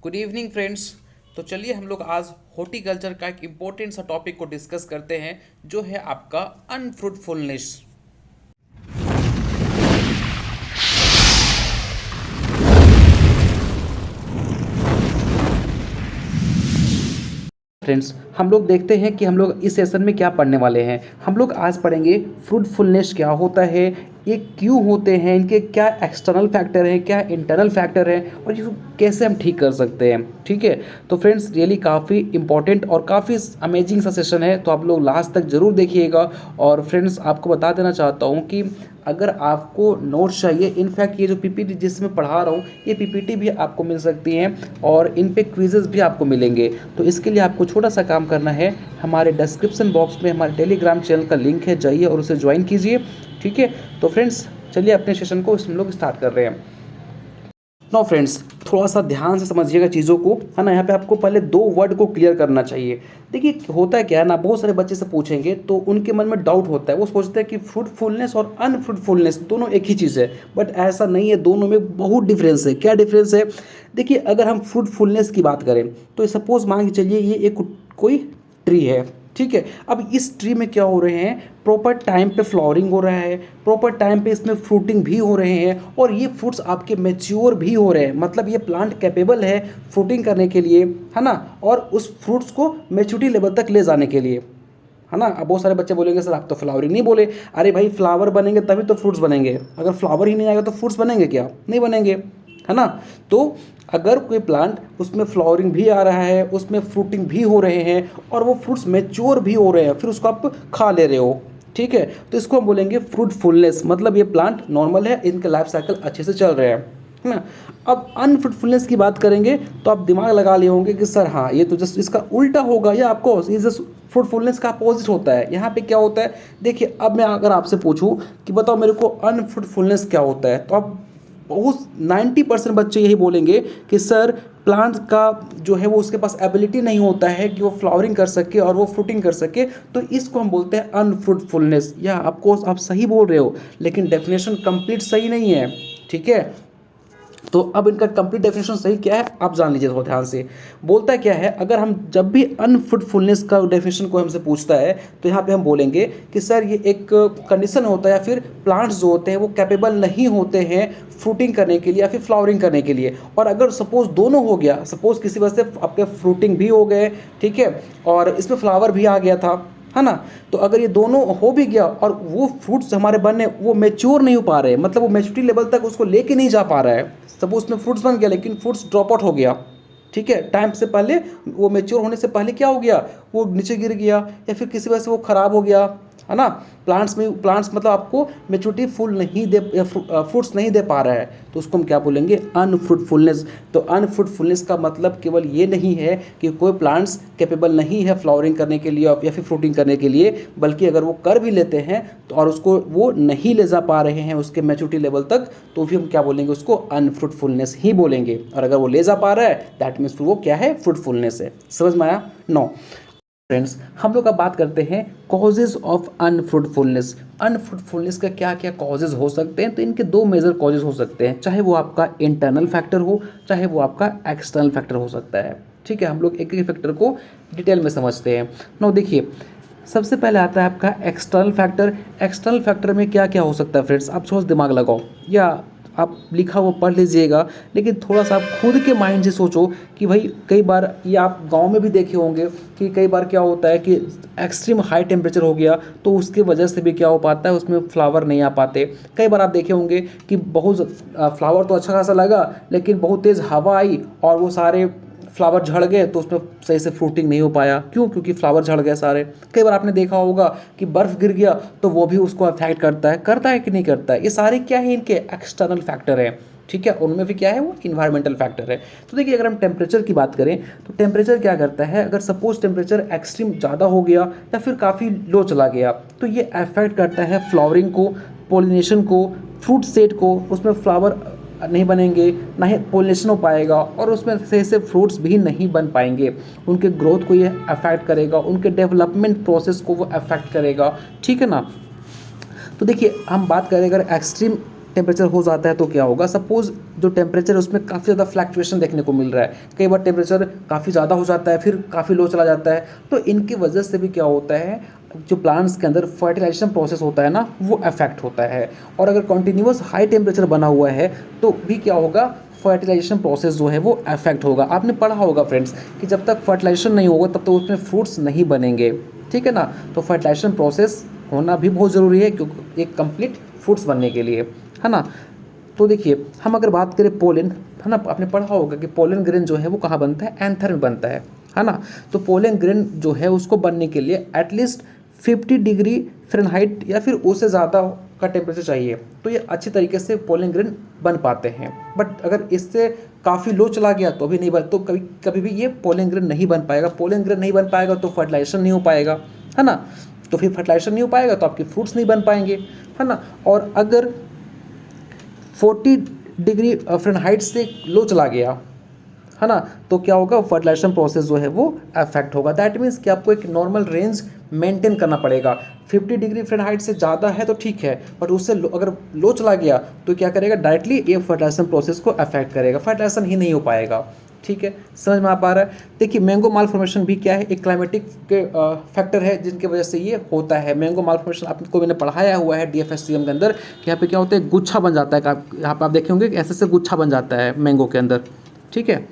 Good evening friends. तो चलिए हम लोग आज हॉर्टिकल्चर का एक इम्पोर्टेंट सा टॉपिक को डिस्कस करते हैं, जो है आपका अनफ्रूटफुलनेस। फ्रेंड्स, हम लोग देखते हैं कि हम लोग इस सेशन में क्या पढ़ने वाले हैं। हम लोग आज पढ़ेंगे फ्रूटफुलनेस क्या होता है, ये क्यों होते हैं, इनके क्या एक्सटर्नल फैक्टर हैं, क्या इंटरनल फैक्टर हैं, और ये कैसे हम ठीक कर सकते हैं। ठीक है, तो फ्रेंड्स रियली काफ़ी इंपॉर्टेंट और काफ़ी अमेजिंग सा सेशन है, तो आप लोग लास्ट तक ज़रूर देखिएगा। और फ्रेंड्स आपको बता देना चाहता हूँ कि अगर आपको नोट्स चाहिए, इनफैक्ट ये जो पीपीटी जिसमें पढ़ा रहा हूँ, ये पीपीटी भी आपको मिल सकती हैं और इन पे क्विजेज़ भी आपको मिलेंगे। तो इसके लिए आपको छोटा सा काम करना है, हमारे डिस्क्रिप्शन बॉक्स में हमारे टेलीग्राम चैनल का लिंक है, जाइए और उसे ज्वाइन कीजिए। ठीक है, तो फ्रेंड्स चलिए अपने सेशन को हम लोग स्टार्ट कर रहे हैं। नो फ्रेंड्स, थोड़ा सा ध्यान से समझिएगा चीज़ों को, है ना। यहाँ पे आपको पहले दो वर्ड को क्लियर करना चाहिए। देखिए होता है क्या है ना, बहुत सारे बच्चे से पूछेंगे तो उनके मन में डाउट होता है, वो सोचते हैं कि फ्रूटफुलनेस और अनफ्रूटफुलनेस दोनों एक ही चीज़ है, बट ऐसा नहीं है, दोनों में बहुत डिफरेंस है। क्या डिफरेंस है? देखिए अगर हम फ्रूटफुलनेस की बात करें तो सपोज मान के चलिए ये एक कोई ट्री है। ठीक है, अब इस ट्री में क्या हो रहे हैं, प्रॉपर टाइम पे फ्लावरिंग हो रहा है, प्रॉपर टाइम पे इसमें फ्रूटिंग भी हो रहे हैं, और ये फ्रूट्स आपके मैच्योर भी हो रहे हैं। मतलब ये प्लांट कैपेबल है फ्रूटिंग करने के लिए, है ना, और उस फ्रूट्स को मैच्योरिटी लेवल तक ले जाने के लिए, है ना। अब बहुत सारे बच्चे बोलेंगे सर आप तो फ्लावरिंग नहीं बोले। अरे भाई फ्लावर बनेंगे तभी तो फ्रूट्स बनेंगे, अगर फ्लावर ही नहीं आएगा तो फ्रूट्स बनेंगे क्या? नहीं बनेंगे, है ना। तो अगर कोई प्लांट उसमें फ्लावरिंग भी आ रहा है, उसमें फ्रूटिंग भी हो रहे हैं, और वो फ्रूट्स मैच्योर भी हो रहे हैं, फिर उसको आप खा ले रहे हो, ठीक है, तो इसको हम बोलेंगे फ्रूटफुलनेस। मतलब ये प्लांट नॉर्मल है, इनके लाइफ साइकिल अच्छे से चल रहे हैं, है ना। अब अनफ्रूटफुलनेस की बात करेंगे तो आप दिमाग लगा लिए होंगे कि सर हाँ ये तो जस्ट इसका उल्टा होगा, या आपको ये जस्ट फ्रूटफुलनेस का अपोजिट होता है। यहाँ पे क्या होता है, देखिए अब मैं अगर आपसे पूछूं कि बताओ मेरे को अनफ्रूटफुलनेस क्या होता है, तो आप बहुत 90% बच्चे यही बोलेंगे कि सर प्लांट का जो है वो उसके पास एबिलिटी नहीं होता है कि वो फ्लावरिंग कर सके और वो फ्रूटिंग कर सके, तो इसको हम बोलते हैं अनफ्रूटफुलनेस। या ऑफकोर्स आप सही बोल रहे हो, लेकिन डेफिनेशन कंप्लीट सही नहीं है। ठीक है, तो अब इनका कंप्लीट डेफिनेशन सही क्या है आप जान लीजिए थोड़ा ध्यान से। बोलता क्या है, अगर हम जब भी अनफ्रूटफुलनेस का डेफिनेशन को हमसे पूछता है तो यहाँ पे हम बोलेंगे कि सर ये एक कंडीशन होता है, या फिर प्लांट्स जो होते हैं वो कैपेबल नहीं होते हैं फ्रूटिंग करने के लिए या फिर फ्लावरिंग करने के लिए। और अगर सपोज दोनों हो गया, सपोज किसी वजह से आपके फ्रूटिंग भी हो गए, ठीक है, और इसमें फ्लावर भी आ गया था, है ना, तो अगर ये दोनों हो भी गया और वो फ्रूट्स हमारे बनने वो मैच्योर नहीं हो पा रहे, मतलब वो मैच्योरिटी लेवल तक उसको लेके नहीं जा पा रहा है, सब उसमें फ्रूट्स बन गया लेकिन फ्रूट्स ड्रॉप आउट हो गया, ठीक है, टाइम से पहले, वो मैच्योर होने से पहले क्या हो गया, वो नीचे गिर गया, या फिर किसी वजह से वो ख़राब हो गया, है ना। प्लांट्स मतलब आपको मैच्योरिटी फुल नहीं दे या फ्रूट्स नहीं दे पा रहा है, तो उसको हम क्या बोलेंगे, अनफ्रूटफुलनेस। तो अनफ्रूटफुलनेस का मतलब केवल ये नहीं है कि कोई प्लांट्स कैपेबल नहीं है फ्लावरिंग करने के लिए या फिर फ्रूटिंग करने के लिए, बल्कि अगर वो कर भी लेते हैं तो और उसको वो नहीं ले जा पा रहे हैं उसके मैच्योरिटी लेवल तक, तो फिर हम क्या बोलेंगे, उसको अनफ्रूटफुलनेस ही बोलेंगे। और अगर वो ले जा पा रहा है दैट मीन्स फिर वो क्या है, फ्रूटफुलनेस है। समझ में आया? नो फ्रेंड्स, हम लोग अब बात करते हैं कॉजेज ऑफ अनफ्रूटफुलनेस। अनफ्रूटफुलनेस का क्या क्या कॉजेज हो सकते हैं, तो इनके दो मेजर कॉजेज हो सकते हैं, चाहे वो आपका इंटरनल फैक्टर हो, चाहे वो आपका एक्सटर्नल फैक्टर हो सकता है। ठीक है, हम लोग एक एक फैक्टर को डिटेल में समझते हैं। नो देखिए, सबसे पहले आता है आपका एक्सटर्नल फैक्टर। एक्सटर्नल फैक्टर में क्या क्या हो सकता है फ्रेंड्स, आप सोच दिमाग लगाओ, या आप लिखा हुआ पढ़ लीजिएगा, लेकिन थोड़ा सा आप खुद के माइंड से सोचो कि भाई कई बार ये आप गांव में भी देखे होंगे कि कई बार क्या होता है कि एक्सट्रीम हाई टेम्परेचर हो गया तो उसकी वजह से भी क्या हो पाता है, उसमें फ्लावर नहीं आ पाते। कई बार आप देखे होंगे कि बहुत फ्लावर तो अच्छा खासा लगा, लेकिन बहुत तेज़ हवा आई और वो सारे फ्लावर झड़ गए, तो उसमें सही से फ्रूटिंग नहीं हो पाया। क्यों? क्योंकि फ्लावर झड़ गए सारे। कई बार आपने देखा होगा कि बर्फ़ गिर गया तो वो भी उसको अफेक्ट करता है कि नहीं करता है। ये सारे क्या है, इनके एक्सटर्नल फैक्टर हैं। ठीक है, उनमें भी क्या है, वो इन्वायरमेंटल फैक्टर है। तो देखिए अगर हम टेम्परेचर की बात करें तो टेम्परेचर क्या करता है, अगर सपोज टेम्परेचर एक्सट्रीम ज़्यादा हो गया या फिर काफ़ी लो चला गया, तो ये अफेक्ट करता है फ्लावरिंग को, पोलिनेशन को, फ्रूट सेट को, उसमें फ्लावर नहीं बनेंगे, ना ही पोलिनेशन हो पाएगा, और उसमें सही से फ्रूट्स भी नहीं बन पाएंगे। उनके ग्रोथ को ये अफेक्ट करेगा, उनके डेवलपमेंट प्रोसेस को वो अफेक्ट करेगा। ठीक है ना। तो देखिए हम बात करें अगर एक्सट्रीम टेम्परेचर हो जाता है तो क्या होगा, सपोज़ जो टेम्परेचर है उसमें काफ़ी ज़्यादा फ्लक्चुएशन देखने को मिल रहा है, कई बार टेम्परेचर काफ़ी ज़्यादा हो जाता है फिर काफ़ी लो चला जाता है, तो इनकी वजह से भी क्या होता है, जो प्लांट्स के अंदर फर्टिलाइजेशन प्रोसेस होता है ना वो अफेक्ट होता है। और अगर कॉन्टीन्यूअस हाई टेम्परेचर बना हुआ है तो भी क्या होगा, फर्टिलाइजेशन प्रोसेस जो है वो अफेक्ट होगा। आपने पढ़ा होगा फ्रेंड्स कि जब तक फर्टिलाइजेशन नहीं होगा तब तक उसमें फ्रूट्स नहीं बनेंगे, ठीक है ना। तो फर्टिलाइजेशन प्रोसेस होना भी बहुत ज़रूरी है क्योंकि एक कंप्लीट फ्रूट्स बनने के लिए, है ना। तो देखिए हम अगर बात करें पोलन, है ना, आपने पढ़ा होगा कि पोलन ग्रेन जो है वो कहाँ बनता है, एंथर में बनता है ना। तो पोलन ग्रेन जो है उसको बनने के लिए एटलीस्ट 50 डिग्री फ़ारेनहाइट या फिर उससे ज़्यादा का टेम्परेचर चाहिए, तो ये अच्छी तरीके से पोलन ग्रेन बन पाते हैं। बट अगर इससे काफ़ी लो चला गया तो भी नहीं बन, तो कभी कभी भी ये पोलन ग्रेन नहीं बन पाएगा। पोलन ग्रेन नहीं बन पाएगा तो फर्टिलाइजेशन नहीं हो पाएगा, है ना। तो फिर फर्टिलाइजेशन नहीं हो पाएगा तो आपके फ्रूट्स नहीं बन पाएंगे, है ना। और अगर 40 डिग्री फ़ारेनहाइट से लो चला गया, है ना, तो क्या होगा, फर्टिलाइजेशन प्रोसेस जो है वो अफेक्ट होगा। दैट मीन्स कि आपको एक नॉर्मल रेंज मेंटेन करना पड़ेगा। 50 डिग्री फ़ारेनहाइट से ज़्यादा है तो ठीक है, बट उससे अगर लो चला गया तो क्या करेगा, डायरेक्टली ये फर्टिलाइजेशन प्रोसेस को अफेक्ट करेगा, फर्टिलाइजेशन ही नहीं हो पाएगा, ठीक है। समझ में आ पा रहा है। देखिए मैंगो माल फॉर्मेशन भी क्या है, एक क्लाइमेटिक के फैक्टर है जिनकी वजह से ये होता है। मैंगो माल फॉर्मेशन आपको मैंने पढ़ाया हुआ है DFSCM के अंदर कि यहाँ पे क्या होता है, गुच्छा बन जाता है, यहाँ पे आप देखे होंगे कि ऐसे गुच्छा बन जाता है मैंगो के अंदर, ठीक है।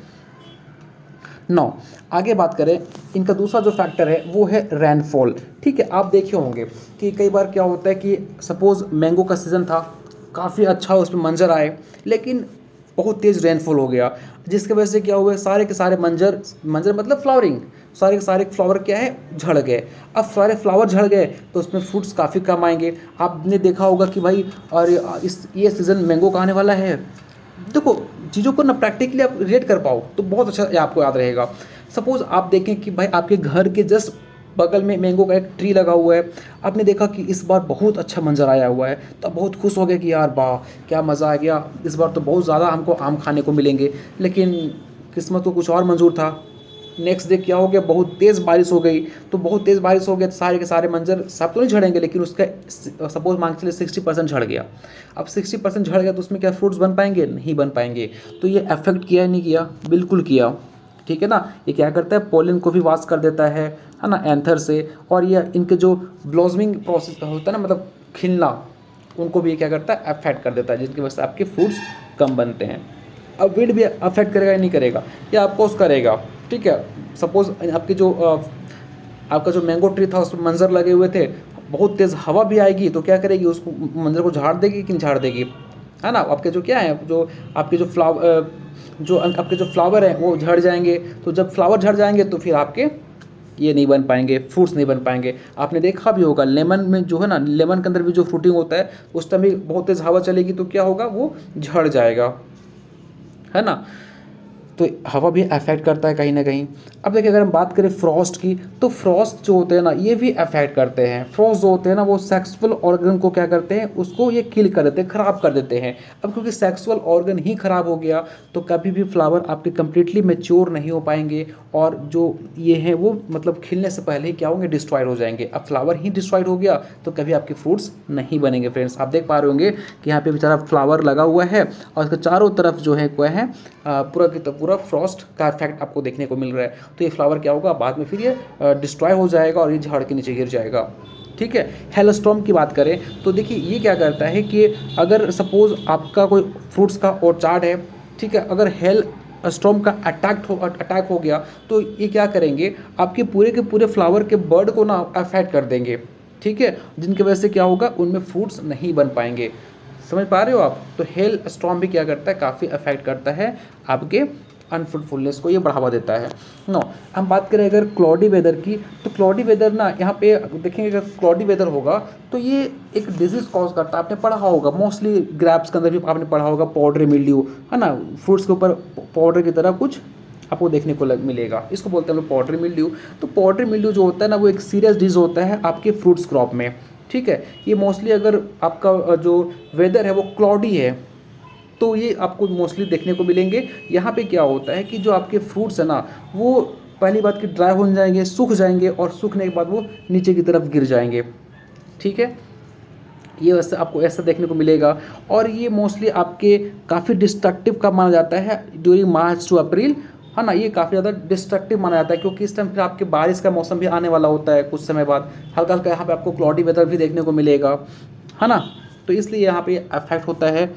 9 आगे बात करें, इनका दूसरा जो फैक्टर है वो है रेनफॉल, ठीक है। आप देखे होंगे कि कई बार क्या होता है कि सपोज़ मैंगो का सीज़न था, काफ़ी अच्छा उसमें मंजर आए, लेकिन बहुत तेज़ रेनफॉल हो गया, जिसकी वजह से क्या हुआ, सारे के सारे मंजर मंजर मतलब फ्लावरिंग, सारे के सारे फ्लावर क्या है, झड़ गए। अब सारे फ्लावर झड़ गए तो उसमें फ्रूट्स काफ़ी कम आएंगे। आपने देखा होगा कि भाई और ये सीज़न मैंगो का आने वाला है। देखो चीज़ों को ना प्रैक्टिकली आप रिलेट कर पाओ तो बहुत अच्छा ये आपको याद रहेगा। सपोज़ आप देखें कि भाई आपके घर के जस्ट बगल में मैंगो का एक ट्री लगा हुआ है, आपने देखा कि इस बार बहुत अच्छा मंजर आया हुआ है, तो आप बहुत खुश हो गए कि यार वाह क्या मज़ा आ गया, इस बार तो बहुत ज़्यादा हमको आम खाने को मिलेंगे। लेकिन किस्मत को कुछ और मंजूर था, नेक्स्ट डे क्या हो गया, बहुत तेज़ बारिश हो गई। तो बहुत तेज़ बारिश हो गया तो सारे के सारे मंजर सब तो नहीं झड़ेंगे, लेकिन उसका सपोज मान के चलिए 60% झड़ गया। अब 60% झड़ गया तो उसमें क्या फ्रूट्स बन पाएंगे, नहीं बन पाएंगे। तो ये अफेक्ट किया नहीं किया, बिल्कुल किया, ठीक है ना। ये क्या करता है, पोलन को भी वाश कर देता है ना, एंथर से। और ये इनके जो ब्लॉसमिंग प्रोसेस होता है ना, मतलब खिलना, उनको भी क्या करता है, अफेक्ट कर देता है, जिसकी वजह से आपके फ्रूट्स कम बनते हैं। अब विंड भी अफेक्ट करेगा या नहीं करेगा, या आपकोस करेगा, ठीक है। सपोज़ आपके जो आपका जो मैंगो ट्री था उसमें मंजर लगे हुए थे, बहुत तेज़ हवा भी आएगी तो क्या करेगी, उसको मंजर को झाड़ देगी कि नहीं झाड़ देगी, है ना। आपके जो क्या है, जो आपके जो आपके जो फ्लावर हैं वो झड़ जाएंगे। तो जब फ्लावर झड़ जाएंगे तो फिर आपके ये नहीं बन पाएंगे, फ्रूट्स नहीं बन पाएंगे। आपने देखा भी होगा लेमन में जो है ना, लेमन के अंदर भी जो फ्रूटिंग होता है उस टाइम भी बहुत तेज़ हवा चलेगी तो क्या होगा, वो झड़ जाएगा, है ना। तो हवा भी अफेक्ट करता है कहीं ना कहीं। अब देखिए अगर हम बात करें फ्रॉस्ट की, तो फ्रॉस्ट जो होते हैं ना ये भी अफेक्ट करते हैं। फ्रॉस्ट जो होते हैं ना वो सेक्सुअल ऑर्गन को क्या करते हैं, उसको ये किल कर देते हैं, ख़राब कर देते हैं। अब क्योंकि सेक्सुअल ऑर्गन ही ख़राब हो गया तो कभी भी फ्लावर आपके कम्प्लीटली मैच्योर नहीं हो पाएंगे, और जो ये हैं वो मतलब खिलने से पहले ही क्या होंगे, डिस्ट्रॉयड हो जाएंगे। अब फ्लावर ही डिस्ट्रॉयड हो गया तो कभी आपके फ्रूट्स नहीं बनेंगे। फ्रेंड्स आप देख पा रहे होंगे कि यहाँ पे बेचारा फ्लावर लगा हुआ है और इसके चारों तरफ जो है क्या है, पूरा की पूरा फ्रॉस्ट का इफेक्ट आपको देखने को मिल रहा है। तो ये फ्लावर क्या होगा, बाद में फिर ये डिस्ट्रॉय हो जाएगा और ये झाड़ के नीचे गिर जाएगा, ठीक है। हेलस्टॉर्म की बात करें तो देखिए ये क्या करता है कि अगर सपोज आपका कोई फ्रूट्स का ऑर्चार्ड है, ठीक है, अगर हेल स्टॉर्म का अटैक हो गया तो ये क्या करेंगे, आपके पूरे के पूरे फ्लावर के बर्ड को ना अफेक्ट कर देंगे, ठीक है, जिनकी वजह से क्या होगा, उनमें फ्रूट्स नहीं बन पाएंगे। समझ पा रहे हो आप। तो हेल स्टॉर्म भी क्या करता है, काफ़ी अफेक्ट करता है आपके अनफ्रूटफुलनेस को, ये बढ़ावा देता है। नो हम बात करें अगर क्लॉडी वेदर की, तो क्लॉडी वेदर ना यहाँ पे देखेंगे अगर क्लॉडी वेदर होगा तो ये एक डिजीज़ कॉज करता है। आपने पढ़ा होगा मोस्टली ग्रैप्स के अंदर भी आपने पढ़ा होगा, पाउडरी मिल्ड्यू, है ना, फ्रूट्स के ऊपर पाउडर की तरह कुछ आपको देखने को मिलेगा, इसको बोलते हैं हम लोग पाउडरी मिल्ड्यू। तो पाउडरी मिल्ड्यू जो होता है ना वो एक सीरियस डिजीज़ होता है आपके फ्रूट्स क्रॉप में, ठीक है। ये मोस्टली अगर आपका जो वेदर है वो क्लॉडी है तो ये आपको मोस्टली देखने को मिलेंगे। यहाँ पे क्या होता है कि जो आपके फ्रूट्स है ना वो पहली बात कि ड्राई हो जाएंगे, सूख जाएंगे, और सूखने के बाद वो नीचे की तरफ गिर जाएंगे, ठीक है। ये वैसे आपको ऐसा देखने को मिलेगा। और ये मोस्टली आपके काफ़ी डिस्ट्रक्टिव कब माना जाता है, ड्यूरिंग मार्च टू अप्रैल, है ना। ये काफ़ी ज़्यादा डिस्ट्रक्टिव माना जाता है क्योंकि इस टाइम फिर आपके बारिश का मौसम भी आने वाला होता है कुछ समय बाद, हल्का हल्का यहाँ पे आपको क्लॉडी वेदर भी देखने को मिलेगा, है ना। तो इसलिए यहाँ पे अफेक्ट होता है।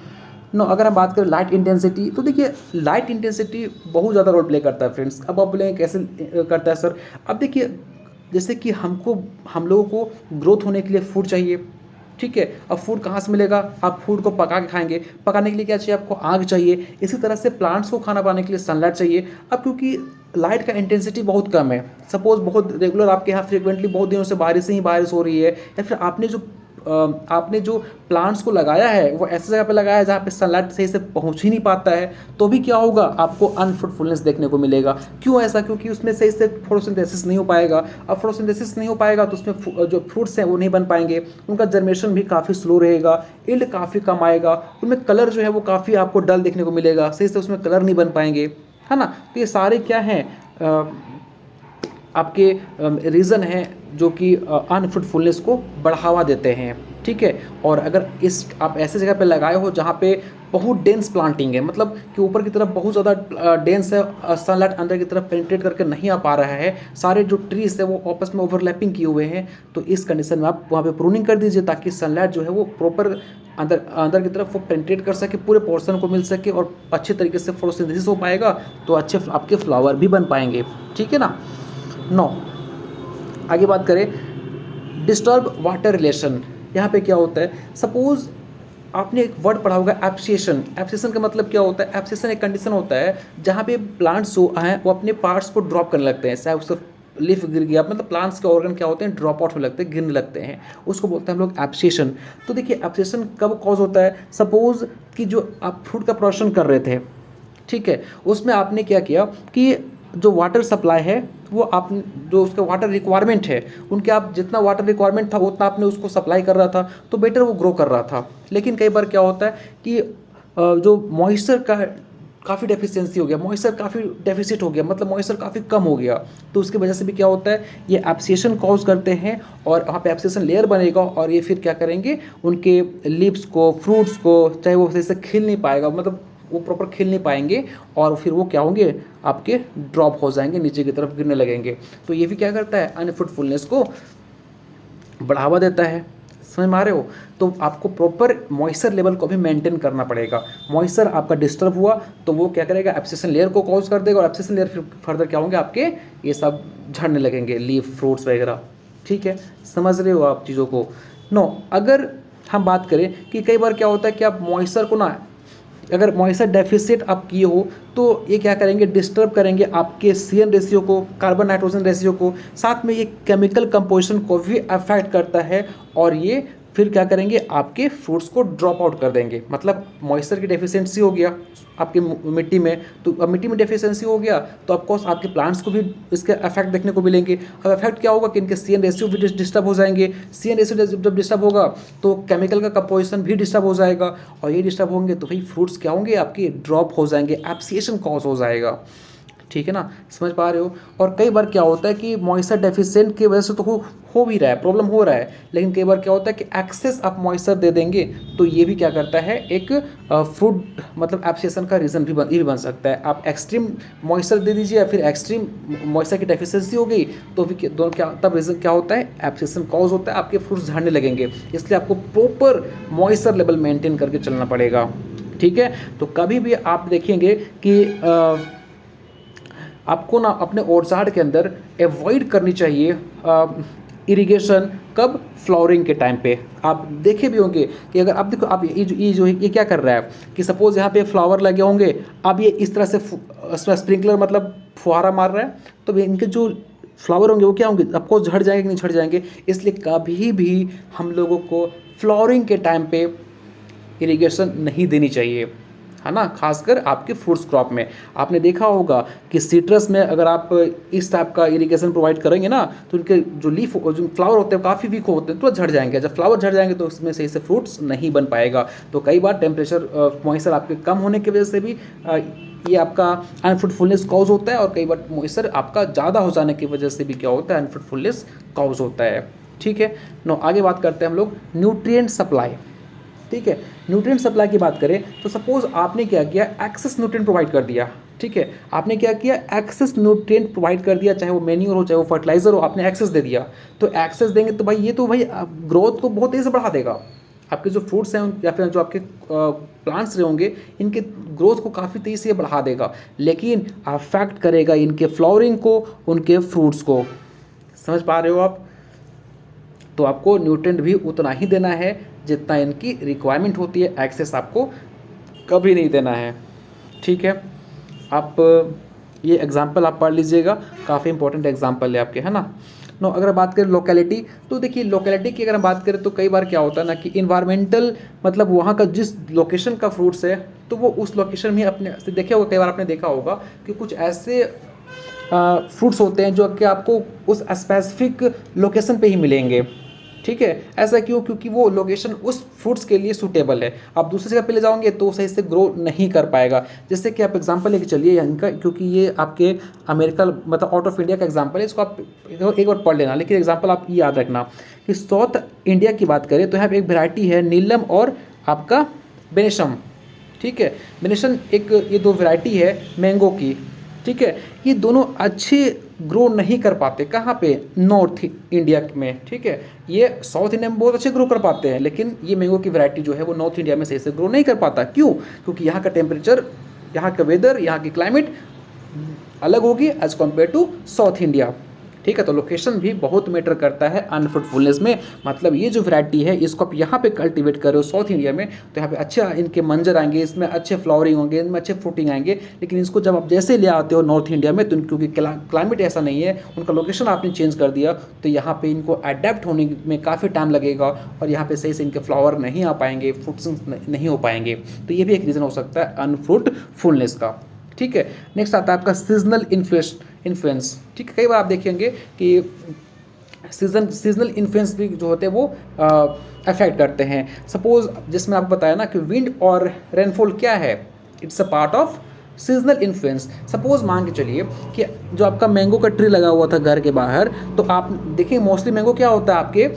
नो, अगर हम बात करें लाइट इंटेंसिटी, तो देखिए लाइट इंटेंसिटी बहुत ज़्यादा रोल प्ले करता है फ्रेंड्स। अब आप बोलेंगे कैसे करता है सर। अब देखिए जैसे कि हम लोगों को ग्रोथ होने के लिए फूड चाहिए, ठीक है। अब फूड कहाँ से मिलेगा, आप फूड को पका के खाएंगे, पकाने के लिए क्या चाहिए आपको, आग चाहिए। इसी तरह से प्लांट्स को खाना बनाने के लिए सनलाइट चाहिए। अब क्योंकि लाइट का इंटेंसिटी बहुत कम है, सपोज बहुत रेगुलर आपके यहाँ फ्रिक्वेंटली बहुत दिनों से बारिश ही बारिश हो रही है, या फिर आपने जो प्लांट्स को लगाया है वो ऐसी जगह पे लगाया है जहाँ पे सनलाइट सही से पहुँच ही नहीं पाता है, तो भी क्या होगा, आपको अनफ्रूटफुलनेस देखने को मिलेगा। क्यों ऐसा, क्योंकि उसमें सही से फोटोसिंथेसिस नहीं हो पाएगा। अब फोटोसिंथेसिस नहीं हो पाएगा तो उसमें जो फ्रूट्स हैं वो नहीं बन पाएंगे, उनका जर्मेशन भी काफ़ी स्लो रहेगा, यील्ड काफ़ी कम आएगा, उनमें कलर जो है वो काफ़ी आपको डल देखने को मिलेगा, सही से उसमें कलर नहीं बन पाएंगे, है ना। तो ये सारे क्या हैं, आपके रीज़न हैं जो कि अनफ्रूटफुलनेस को बढ़ावा देते हैं, ठीक है। और अगर आप ऐसे जगह पे लगाए हो जहाँ पे बहुत डेंस प्लांटिंग है, मतलब कि ऊपर की तरफ बहुत ज़्यादा डेंस है, सनलाइट अंदर की तरफ पेनिट्रेट करके नहीं आ पा रहा है, सारे जो ट्रीज है वो आपस में ओवरलैपिंग किए हुए हैं, तो इस कंडीशन में आप वहाँ पे प्रूनिंग कर दीजिए ताकि सनलाइट जो है वो प्रॉपर अंदर की तरफ वो पेनिट्रेट कर सके, पूरे पोर्शन को मिल सके और अच्छे तरीके से फोटोसिंथेसिस हो पाएगा, तो अच्छे आपके फ्लावर भी बन पाएंगे, ठीक है ना। 9, आगे बात करें डिस्टर्ब वाटर रिलेशन। यहाँ पे क्या होता है, सपोज आपने एक वर्ड पढ़ा होगा एब्सेशन। एब्सेशन का मतलब क्या होता है, एब्सेशन एक कंडीशन होता है जहाँ पे प्लांट्स जो हैं वो अपने पार्ट्स को ड्रॉप करने लगते हैं, चाहे उसका लीफ गिर गया, मतलब प्लांट्स के ऑर्गन क्या होते हैं, ड्रॉप आउट होने लगते हैं, गिरने लगते हैं, उसको बोलते हैं हम लोग एब्सेशन। तो देखिए एब्सेशन कब कॉज होता है, सपोज कि जो आप फ्रूट का प्रोडक्शन कर रहे थे, ठीक है, उसमें आपने क्या किया कि जो वाटर सप्लाई है वो आप जो उसका वाटर रिक्वायरमेंट है, उनके आप जितना वाटर रिक्वायरमेंट था उतना आपने उसको सप्लाई कर रहा था, तो बेटर वो ग्रो कर रहा था। लेकिन कई बार क्या होता है कि जो मॉइस्चर का काफ़ी डेफिशिएंसी हो गया, मॉइस्चर काफ़ी डेफिसिट हो गया, मतलब मॉइस्चर काफ़ी कम हो गया, तो उसकी वजह से भी क्या होता है, ये एब्सेशन कॉज करते हैं और वहाँ पे एब्सेशन लेयर बनेगा और ये फिर क्या करेंगे, उनके लीव्स को, फ्रूट्स को, चाहे वो सही से खिल नहीं पाएगा, मतलब वो प्रॉपर खिल नहीं पाएंगे और फिर वो क्या होंगे, आपके ड्रॉप हो जाएंगे, नीचे की तरफ गिरने लगेंगे। तो ये भी क्या करता है, अनफ्रूटफुलनेस को बढ़ावा देता है। समझ में आ रहे हो। तो आपको प्रॉपर मॉइस्चर लेवल को भी मेंटेन करना पड़ेगा। मॉइस्चर आपका डिस्टर्ब हुआ तो वो क्या करेगा, एब्सेशन लेयर को कॉज कर देगा और एब्सेशन लेयर फिर फर्दर क्या होंगे, आपके ये सब झड़ने लगेंगे, लीफ, फ्रूट्स वगैरह, ठीक है। समझ रहे हो आप चीज़ों को। नो, अगर हम बात करें कि कई बार क्या होता है कि आप मॉइस्चर को ना, अगर मॉइस्चर डेफिसिट आप किए हो तो ये क्या करेंगे, डिस्टर्ब करेंगे आपके CN रेशियो को, कार्बन नाइट्रोजन रेशियो को, साथ में ये केमिकल कंपोजिशन को भी अफेक्ट करता है और ये फिर क्या करेंगे, आपके फ्रूट्स को ड्रॉप आउट कर देंगे। मतलब मॉइस्चर की डेफिशिएंसी हो गया आपके मिट्टी में, तो अब मिट्टी में डेफिशिएंसी हो गया तो ऑफकोर्स आपके प्लांट्स को भी इसके इफेक्ट देखने को मिलेंगे। अब इफेक्ट क्या होगा कि इनके CN रेशियो भी डिस्टर्ब हो जाएंगे। CN रेशियो जब डिस्टर्ब होगा तो केमिकल का कंपोजिशन भी डिस्टर्ब हो जाएगा और ये डिस्टर्ब होंगे तो भाई फ्रूट्स क्या होंगे, आपके ड्रॉप हो जाएंगे, एब्सेशन कॉज हो जाएगा, ठीक है ना। समझ पा रहे हो। और कई बार क्या होता है कि मॉइस्चर डेफिशिएंट की वजह से तो हो भी रहा है, प्रॉब्लम हो रहा है, लेकिन कई बार क्या होता है कि एक्सेस आप मॉइस्चर दे देंगे तो ये भी क्या करता है, एक फ्रूट मतलब एब्सेशन का रीज़न भी ये भी बन सकता है। आप एक्सट्रीम मॉइस्चर दे दीजिए या फिर एक्सट्रीम मॉइस्चर की डेफिशिएंसी हो गई तो भी दोनों क्या, तब रीज़न क्या होता है, एब्सेशन कॉज होता है, आपके फ्रूट्स झड़ने लगेंगे। इसलिए आपको प्रॉपर मॉइस्चर लेवल मेंटेन करके चलना पड़ेगा, ठीक है। तो कभी भी आप देखेंगे कि आपको ना अपने ओरचार्ड के अंदर एवॉइड करनी चाहिए इरिगेशन, कब, फ्लावरिंग के टाइम पे। आप देखे भी होंगे कि अगर आप देखो, आप ये क्या कर रहा है कि सपोज यहाँ पे फ्लावर लगे होंगे, अब ये इस तरह से स्प्रिंकलर मतलब फुहारा मार रहा है, तो इनके जो फ्लावर होंगे वो क्या होंगे, आपको झड़ जाएंगे कि नहीं झड़ जाएंगे। इसलिए कभी भी हम लोगों को फ्लावरिंग के टाइम पे इरिगेशन नहीं देनी चाहिए, है ना। खासकर आपके फ्रूट्स क्रॉप में आपने देखा होगा कि सिट्रस में अगर आप इस टाइप का इरिगेशन प्रोवाइड करेंगे ना तो उनके जो जो फ्लावर होते हैं काफ़ी वीक होते हैं, तो झड़ जाएंगे। जब फ्लावर झड़ जाएंगे तो उसमें सही से फ्रूट्स नहीं बन पाएगा। तो कई बार टेम्परेचर मॉइस्चर आपके कम होने की वजह से भी ये आपका अनफ्रूटफुलनेस कॉज होता है और कई बार मॉइस्चर आपका ज़्यादा हो जाने की वजह से भी क्या होता है, अनफ्रूटफुलनेस कॉज होता है, ठीक है। नो, आगे बात करते हैं हम लोग न्यूट्रिएंट सप्लाई। ठीक है, न्यूट्रिएंट सप्लाई की बात करें तो सपोज आपने क्या किया, एक्सेस न्यूट्रिएंट प्रोवाइड कर दिया। ठीक है, आपने क्या किया, एक्सेस न्यूट्रिएंट प्रोवाइड कर दिया, चाहे वो मैन्योर हो चाहे वो फर्टिलाइजर हो, आपने एक्सेस दे दिया। तो एक्सेस देंगे तो भाई ये तो भाई ग्रोथ को बहुत तेज़ी से बढ़ा देगा। आपके जो फ्रूट्स हैं या फिर जो आपके प्लांट्स रहे होंगे, इनके ग्रोथ को काफ़ी तेज़ी से बढ़ा देगा, लेकिन अफेक्ट करेगा इनके फ्लावरिंग को, उनके फ्रूट्स को। समझ पा रहे हो आप? तो आपको न्यूट्रिएंट भी उतना ही देना है जितना इनकी रिक्वायरमेंट होती है, एक्सेस आपको कभी नहीं देना है। ठीक है, आप ये एग्जांपल आप पढ़ लीजिएगा, काफ़ी इंपॉर्टेंट एग्जांपल है आपके, है ना। नो, अगर बात करें लोकेलिटी, तो देखिए लोकेलिटी की अगर हम बात करें तो कई बार क्या होता है ना कि इन्वायरमेंटल, मतलब वहाँ का जिस लोकेशन का फ्रूट्स है तो वो उस लोकेशन में अपने से देखे होगा, कई बार आपने देखा होगा कि कुछ ऐसे फ्रूट्स होते हैं जो कि आपको उस स्पेसिफिक लोकेशन पे ही मिलेंगे। ठीक है, ऐसा क्यों? क्योंकि वो लोकेशन उस फ्रूट्स के लिए सूटेबल है। आप दूसरी जगह पे ले जाओगे तो सही से ग्रो नहीं कर पाएगा। जैसे कि आप एग्जांपल लेके चलिए इनका, क्योंकि ये आपके अमेरिका मतलब आउट ऑफ इंडिया का एग्जांपल है, इसको आप एक बार पढ़ लेना, लेकिन एग्जांपल आप ये याद रखना कि साउथ इंडिया की बात करें तो यहाँ पे एक वैरायटी है नीलम और आपका बेनिशम। ठीक है, बेनिशम एक, ये दो वैरायटी है मैंगो की। ठीक है, ये दोनों अच्छे ग्रो नहीं कर पाते, कहाँ पे? नॉर्थ इंडिया में। ठीक है, ये साउथ इंडिया में बहुत अच्छे ग्रो कर पाते हैं, लेकिन ये मैंगो की वैरायटी जो है वो नॉर्थ इंडिया में सही से ग्रो नहीं कर पाता। क्यों? क्योंकि यहाँ का टेम्परेचर, यहाँ का वेदर, यहाँ की क्लाइमेट अलग होगी as compare to south India. ठीक है, तो लोकेशन भी बहुत मैटर करता है अनफ्रूटफुलनेस में। मतलब ये जो वैरायटी है इसको आप यहाँ पे कल्टीवेट कर रहे हो साउथ इंडिया में, तो यहाँ पे अच्छे इनके मंजर आएंगे, इसमें अच्छे फ्लावरिंग होंगे, इनमें अच्छे फ्रूटिंग आएंगे। लेकिन इसको जब आप जैसे ले आते हो नॉर्थ इंडिया में, तो क्योंकि क्लाइमेट ऐसा नहीं है, उनका लोकेशन आपने चेंज कर दिया, तो यहाँ पे इनको अडेप्ट होने में काफ़ी टाइम लगेगा और यहाँ पे सही से इनके फ्लावर नहीं आ पाएंगे, फ्रूट्स नहीं हो पाएंगे। तो ये भी एक रीज़न हो सकता है अनफ्रूटफुलनेस का। ठीक है, नेक्स्ट आता है आपका सीजनल इन्फ्लुएंस। ठीक है, कई बार आप देखेंगे कि सीजनल इन्फ्लुएंस भी जो होते हैं वो अफेक्ट करते हैं। सपोज जिसमें आपको बताया ना कि विंड और रेनफॉल क्या है, it's a part of seasonal influence. Suppose मान के चलिए कि जो आपका मैंगो का ट्री लगा हुआ था घर के बाहर, तो आप देखिए मोस्टली मैंगो क्या होता है आपके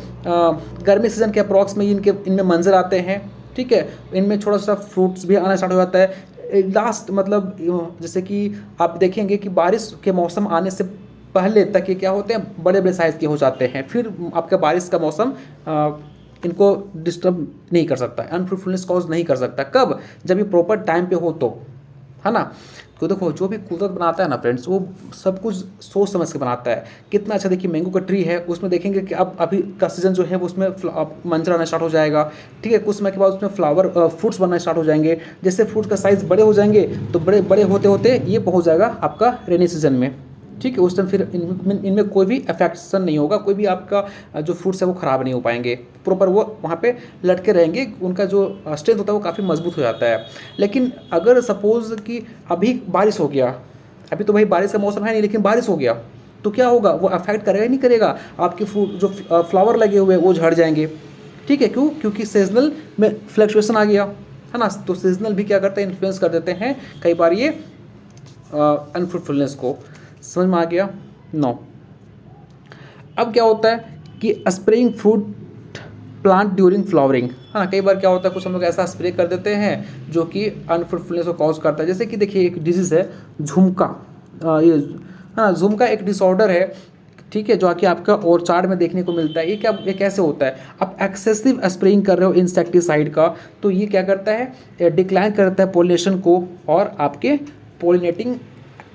गर्मी सीजन के अप्रॉक्स में इनमें मंजर आते हैं। ठीक है, इनमें थोड़ा सा फ्रूट्स भी आना स्टार्ट हो जाता है लास्ट, मतलब जैसे कि आप देखेंगे कि बारिश के मौसम आने से पहले तक ये क्या होते हैं, बड़े बड़े साइज़ के हो जाते हैं। फिर आपका बारिश का मौसम इनको डिस्टर्ब नहीं कर सकता, अनफ्रूटफुलनेस कॉज नहीं कर सकता। कब? जब ये प्रॉपर टाइम पे हो तो, है ना। तो देखो जो भी कुदरत बनाता है ना फ्रेंड्स, वो सब कुछ सोच समझ के बनाता है। कितना अच्छा देखिए मैंगो का ट्री है, उसमें देखेंगे कि अब अभी का सीज़न जो है वो उसमें मंजर आना स्टार्ट हो जाएगा। ठीक है, कुछ समय के बाद उसमें फ्लावर फ्रूट्स बनना स्टार्ट हो जाएंगे। जैसे फ्रूट का साइज़ बड़े हो जाएंगे तो बड़े बड़े होते होते ये पहुँच जाएगा आपका रेनी सीजन में। ठीक है, उस टाइम फिर इनमें कोई भी अफेक्शन नहीं होगा, कोई भी आपका जो फ्रूट्स है वो ख़राब नहीं हो पाएंगे, प्रॉपर वो वहाँ पे लटके रहेंगे, उनका जो स्ट्रेंथ होता है वो काफ़ी मजबूत हो जाता है। लेकिन अगर सपोज़ कि अभी बारिश हो गया, अभी तो भाई बारिश का मौसम है नहीं, लेकिन बारिश हो गया तो क्या होगा, वो अफेक्ट करेगा ही नहीं करेगा, आपके फ्रूट जो फ्लावर लगे हुए हैं वो झड़ जाएंगे। ठीक है, क्यों? क्योंकि सीजनल में फ्लक्चुएशन आ गया, है ना। तो सीजनल भी क्या करते हैं, इन्फ्लुएंस कर देते हैं कई बार ये अनफ्रूटफुलनेस को। समझ में आ गया? नो। अब क्या होता है कि spraying fruit plant during flowering, है ना। कई बार क्या होता है, कुछ हम लोग ऐसा स्प्रे कर देते हैं जो कि अनफ्रूटफुलनेस को कॉज करता है। जैसे कि देखिए एक डिजीज़ है झुमका, ये है ना, झुमका एक डिसऑर्डर है। ठीक है, जो कि आपका ऑर्चार्ड में देखने को मिलता है। ये कैसे होता है, आप एक्सेसिव स्प्रेइंग कर रहे हो इंसेक्टिसाइड का, तो ये क्या करता है, डिक्लाइन करता है पोलिनेशन को और आपके पोलिनेटिंग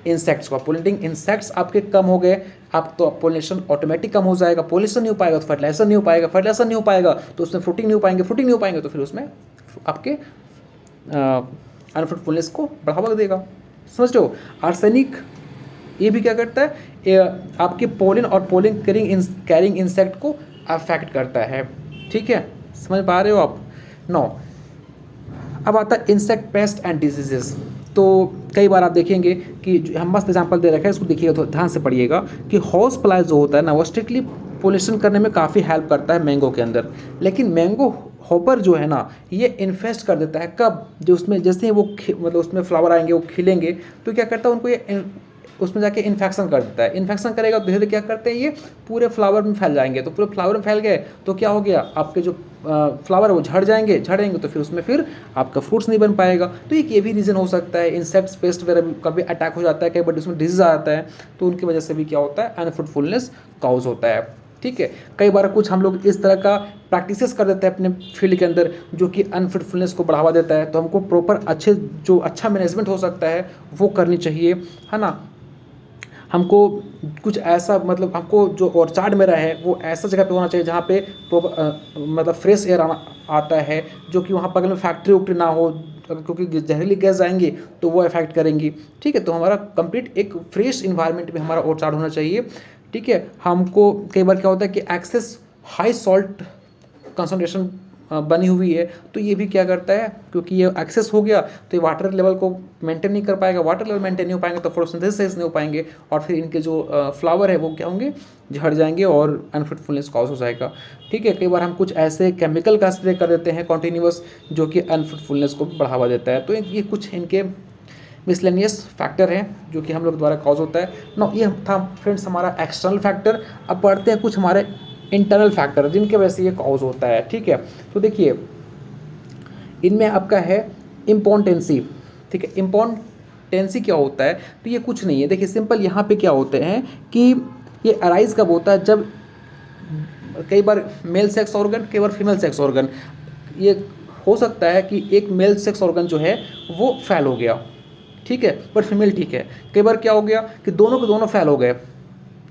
इंसेक्ट्स को। पोलिनेटिंग इंसेक्ट्स आपके कम हो गए, आप तो पोलिनेशन ऑटोमेटिक कम हो जाएगा। पोलिनेशन नहीं हो पाएगा तो फर्टिलाइजर नहीं हो पाएगा, फर्टिलाइजर नहीं हो पाएगा तो उसमें फ्रूटिंग नहीं हो पाएंगे, फ्रूटिंग नहीं हो पाएंगे तो फिर उसमें आपके अनफ्रूटफुलनेस को बढ़ावा देगा। समझ रहे हो? आर्सेनिक ये भी क्या करता है, आपके पोलिन और पोलिन कैरिंग इंसेक्ट को अफेक्ट करता है। ठीक है, समझ पा रहे हो आप? नो। अब आता है इंसेक्ट पेस्ट एंड डिजीजेस। तो कई बार आप देखेंगे कि हम मस्त एग्जाम्पल दे रखा है, इसको देखिएगा तो ध्यान से पढ़िएगा कि हाउस फ्लाई जो होता है ना, वो स्ट्रिक्टली पोलिनेशन करने में काफ़ी हेल्प करता है मैंगो के अंदर। लेकिन मैंगो हॉपर जो है ना, ये इन्फेस्ट कर देता है। कब? जो उसमें जैसे ही वो मतलब उसमें फ्लावर आएंगे, वो खिलेंगे, तो क्या करता है, उनको ये उसमें जाके इन्फेक्शन कर देता है। इन्फेक्शन करेगा तो धीरे धीरे क्या करते हैं, ये पूरे फ्लावर में फैल जाएंगे। तो पूरे फ्लावर में फैल गए तो क्या हो गया, आपके जो फ्लावर है वो झड़ेंगे तो फिर उसमें फिर आपका फ्रूट्स नहीं बन पाएगा। तो एक ये भी रीज़न हो सकता है। इंसेक्ट्स, पेस्ट वगैरह का भी अटैक हो जाता है, कई बार उसमें डिजीज आ जाता है, तो उनकी वजह से भी क्या होता है, अनफ्रूटफुलनेस काउज होता है। ठीक है, कई बार कुछ हम लोग इस तरह का प्रैक्टिसेस कर देते हैं अपने फील्ड के अंदर जो कि अनफ्रूटफुलनेस को बढ़ावा देता है। तो हमको प्रॉपर जो अच्छा मैनेजमेंट हो सकता है वो करनी चाहिए, है ना। हमको कुछ ऐसा, मतलब हमको जो ऑर्चार्ड मेरा है वो ऐसा जगह पे होना चाहिए जहाँ पे मतलब फ्रेश एयर आता है, जो कि वहाँ बगल में फैक्ट्री उक्ट्री ना हो, क्योंकि जहरीली गैस जाएंगी तो वो इफेक्ट करेंगी। ठीक है, तो हमारा कंप्लीट एक फ्रेश इन्वायरमेंट में हमारा ऑर्चार्ड होना चाहिए। ठीक है, हमको कई बार क्या होता है कि एक्सेस हाई सॉल्ट कंसंट्रेशन बनी हुई है, तो ये भी क्या करता है, क्योंकि ये एक्सेस हो गया तो ये वाटर लेवल को मेंटेन नहीं कर पाएगा। वाटर लेवल मेंटेन नहीं हो पाएंगे तो फोटोसिंथेसिस नहीं हो पाएंगे, और फिर इनके जो फ्लावर है वो क्या होंगे, झड़ जाएंगे और अनफ्रूटफुलनेस कॉज हो जाएगा। ठीक है, कई बार हम कुछ ऐसे केमिकल का स्प्रे कर देते हैं कॉन्टीन्यूअस, जो कि अनफ्रूटफुलनेस को बढ़ावा देता है। तो ये कुछ इनके मिसलेनियस फैक्टर हैं जो कि हम लोग द्वारा कॉज होता है। नो, ये था फ्रेंड्स हमारा एक्सटर्नल फैक्टर। अब पढ़ते हैं कुछ हमारे इंटरनल फैक्टर जिनके वजह से ये कॉज होता है। ठीक है, तो देखिए इनमें आपका है इम्पोर्टेंसी। ठीक है, इम्पोर्टेंसी क्या होता है, तो ये कुछ नहीं है। देखिए सिंपल यहाँ पे क्या होते हैं कि ये अराइज कब होता है, जब कई बार मेल सेक्स ऑर्गन, कई बार फीमेल सेक्स ऑर्गन, ये हो सकता है कि एक मेल सेक्स ऑर्गन जो है वो फेल हो गया, ठीक है, पर फीमेल ठीक है। कई बार क्या हो गया कि दोनों के दोनों फेल हो गए।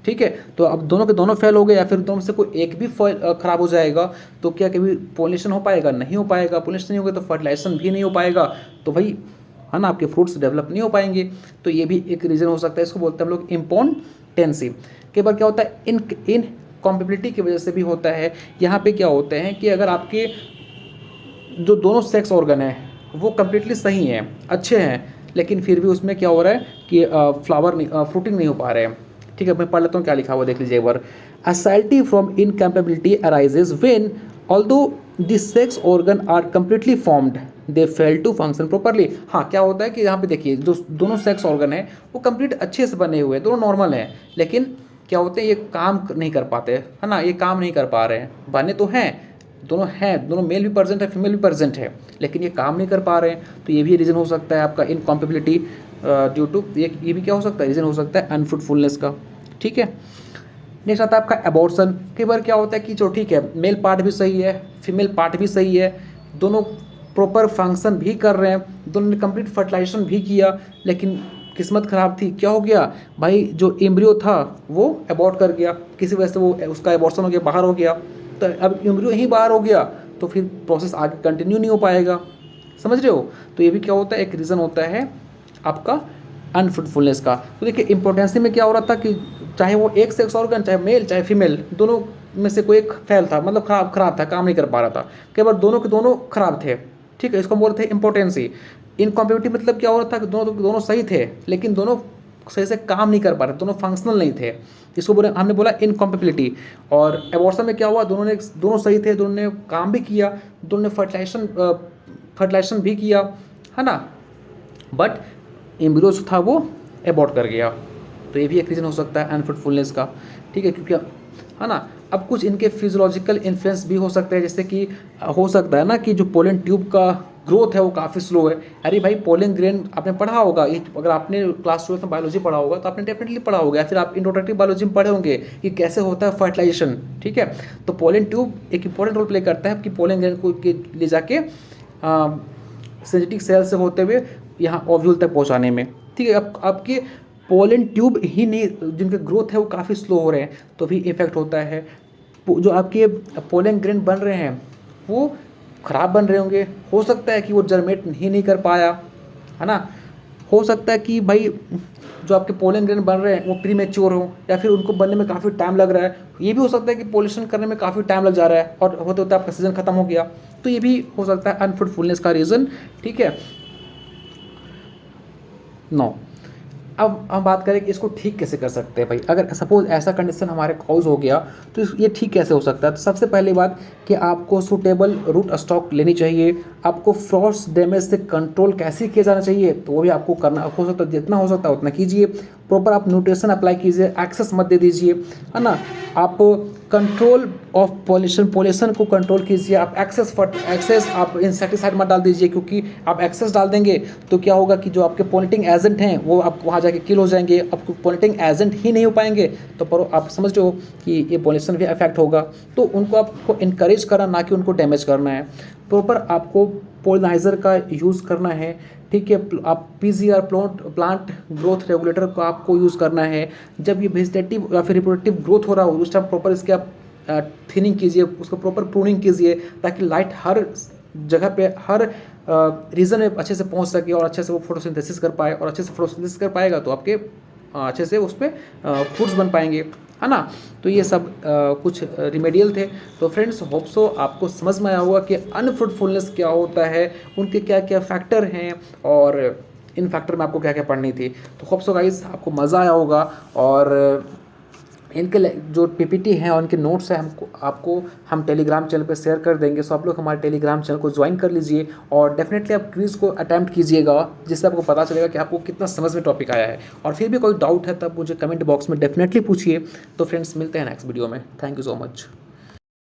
ठीक है, तो अब दोनों के दोनों फेल हो गए या फिर दोनों में से कोई एक भी खराब हो जाएगा, तो क्या कभी पोलिनेशन हो पाएगा, नहीं हो पाएगा। पोलिनेशन नहीं होगा तो फर्टिलाइजेशन भी नहीं हो पाएगा, तो भाई है ना, आपके फ्रूट्स डेवलप नहीं हो पाएंगे। तो ये भी एक रीज़न हो सकता है, इसको बोलते हैं हम लोग इम्पोर्टेंसी। कई बार क्या होता है इन कॉम्पेबिलिटी की वजह से भी होता है। यहाँ पे क्या होते हैं कि अगर आपके जो दोनों सेक्स ऑर्गन है वो कम्प्लीटली सही हैं, अच्छे हैं, लेकिन फिर भी उसमें क्या हो रहा है कि फ्लावर नहीं, फ्रूटिंग नहीं हो पा रहे हैं। ठीक है, मैं पढ़ लेता हूँ क्या लिखा हुआ, देख लीजिए एक बार। असैलिटी from incapability arises when although the sex organ are completely formed they fail to function properly. हाँ, क्या होता है कि यहाँ पे देखिए जो दोनों सेक्स ऑर्गन है वो कंप्लीट अच्छे से बने हुए हैं, दोनों नॉर्मल हैं, लेकिन क्या होते हैं ये काम नहीं कर पाते, है ना, ये काम नहीं कर पा रहे हैं। बने तो हैं, दोनों मेल भी प्रेजेंट है, फीमेल भी प्रेजेंट है, लेकिन ये काम नहीं कर पा रहे हैं। तो ये भी रीज़न हो सकता है आपका इनकॉम्पेबिलिटी ड्यू टू, ये भी क्या हो सकता है, रीज़न हो सकता है अनफ्रूटफुलनेस का। ठीक है, नेक्स्ट आता है आपका एबॉर्शन। कई बार क्या होता है कि जो ठीक है मेल पार्ट भी सही है, फीमेल पार्ट भी सही है, दोनों प्रॉपर फंक्शन भी कर रहे हैं, दोनों ने कंप्लीट फर्टिलाइजेशन भी किया, लेकिन किस्मत ख़राब थी। क्या हो गया भाई, जो एम्ब्रियो था वो एबॉर्ट कर गया, किसी वजह से वो उसका एबॉर्शन हो गया, बाहर हो गया। तो अब एम्ब्रियो ही बाहर हो गया तो फिर प्रोसेस आगे कंटिन्यू नहीं हो पाएगा, समझ रहे हो। तो ये भी क्या होता है, एक रीज़न होता है आपका अनफ्रूटफुलनेस का। तो देखिए इम्पोर्टेंसी में क्या हो रहा था कि चाहे वो एक सेक्स ऑर्गन, चाहे मेल चाहे फीमेल, दोनों में से कोई एक फेल था, मतलब खराब था, काम नहीं कर पा रहा था। कई बार दोनों के दोनों खराब थे। ठीक है, इसको हम बोल रहे थे इम्पोर्टेंसी। इनकॉम्पेबिलिटी मतलब क्या हो रहा था कि दोनों सही थे, लेकिन दोनों सही से काम नहीं कर पा रहे, दोनों फंक्शनल नहीं थे, इसको बोले हमने बोला इनकॉम्पेबिलिटी। और एबॉर्शन में क्या हुआ, दोनों सही थे, दोनों ने काम भी किया, दोनों ने फर्टिलाइजेशन भी किया, है ना, बट एम्ब्रियो था वो एबॉर्ट कर गया। तो ये भी एक रीज़न हो सकता है अनफ्रूटफुलनेस का। ठीक है, क्योंकि है ना, अब कुछ इनके फिजियोलॉजिकल इन्फ्लुएंस भी हो सकते हैं, जैसे कि हो सकता है ना कि जो पोलन ट्यूब का ग्रोथ है वो काफ़ी स्लो है। अरे भाई, पोलन ग्रेन आपने पढ़ा होगा, ये अगर आपने क्लास 12 में बायोलॉजी पढ़ा होगा तो आपने डेफिनेटली पढ़ा होगा, या फिर आप इंट्रोडक्टिव बायोलॉजी में पढ़े होंगे कि कैसे होता है फर्टिलाइजेशन। ठीक है, तो पोलन ट्यूब एक इंपॉर्टेंट रोल प्ले करता है कि पोलन ग्रेन को ले जाके सिंथेटिक सेल से होते हुए यहाँ ओव्यूल तक पहुँचाने में। ठीक है, अब आपके पोलन ट्यूब ही नहीं, जिनके ग्रोथ है वो काफ़ी स्लो हो रहे हैं, तो भी इफेक्ट होता है। जो आपके पोलन ग्रेन बन रहे हैं वो ख़राब बन रहे होंगे, हो सकता है कि वो जर्मेट ही नहीं कर पाया, है ना, हो सकता है कि भाई जो आपके पोलन ग्रेन बन रहे हैं वो प्रीमेच्योर हो, या फिर उनको बनने में काफ़ी टाइम लग रहा है। ये भी हो सकता है कि पोलिनेशन करने में काफ़ी टाइम लग जा रहा है और होते होते आपका सीजन खत्म हो गया, तो ये भी हो सकता है अनफ्रूटफुलनेस का रीज़न। ठीक है, 9 अब हम बात करें कि इसको ठीक कैसे कर सकते हैं भाई। अगर सपोज़ ऐसा कंडीशन हमारे कॉज हो गया तो ये ठीक कैसे हो सकता है। तो सबसे पहली बात कि आपको सूटेबल रूट स्टॉक लेनी चाहिए। आपको फ्रॉस्ट डैमेज से कंट्रोल कैसे किया जाना चाहिए तो वो भी आपको करना हो सकता है, जितना हो सकता है उतना कीजिए। प्रॉपर आप न्यूट्रिशन अप्लाई कीजिए, एक्सेस मत दे दीजिए, है ना। आप कंट्रोल ऑफ पॉल्यूशन को कंट्रोल कीजिए। आप एक्सेस आप इंसेक्टिसाइड मत डाल दीजिए, क्योंकि आप एक्सेस डाल देंगे तो क्या होगा कि जो आपके पॉल्यूटिंग एजेंट हैं वो आप वहाँ जाके किल हो जाएंगे। आपको पॉल्यूटिंग एजेंट ही नहीं हो पाएंगे तो पर आप समझ रहे हो कि ये पॉल्यूशन भी अफेक्ट होगा। तो उनको आपको इनकरेज करना, ना कि उनको डैमेज करना है। प्रॉपर आपको पोलिनाइज़र का यूज़ करना है, ठीक है। आप पीजीआर प्लांट ग्रोथ रेगुलेटर को आपको यूज़ करना है। जब ये वेजिटेटिव या फिर रिप्रोडक्टिव ग्रोथ हो रहा हो उस टाइम प्रॉपर इसके आप थिनिंग कीजिए, उसको प्रॉपर प्रूनिंग कीजिए, ताकि लाइट हर जगह पे हर रीजन में अच्छे से पहुंच सके और अच्छे से वो फोटोसिंथेसिस कर पाए। और अच्छे से फोटोसिंथेसिस कर पाएगा तो आपके अच्छे से उस पर फूड्स बन पाएंगे, है ना। तो ये सब कुछ रिमेडियल थे। तो फ्रेंड्स होप सो आपको समझ में आया होगा कि अनफ्रूटफुलनेस क्या होता है, उनके क्या क्या फैक्टर हैं और इन फैक्टर में आपको क्या क्या पढ़नी थी। तो होप सो गाइस आपको मज़ा आया होगा। और इनके जो पीपीटी हैं और इनके नोट्स हैं हमको आपको हम टेलीग्राम चैनल पे शेयर कर देंगे। सो आप लोग हमारे टेलीग्राम चैनल को ज्वाइन कर लीजिए और डेफिनेटली आप क्विज़ को अटैम्प्ट कीजिएगा, जिससे आपको पता चलेगा कि आपको कितना समझ में टॉपिक आया है। और फिर भी कोई डाउट है तब मुझे कमेंट बॉक्स में डेफिनेटली पूछिए। तो फ्रेंड्स मिलते हैं नेक्स्ट वीडियो में। Thank you so much.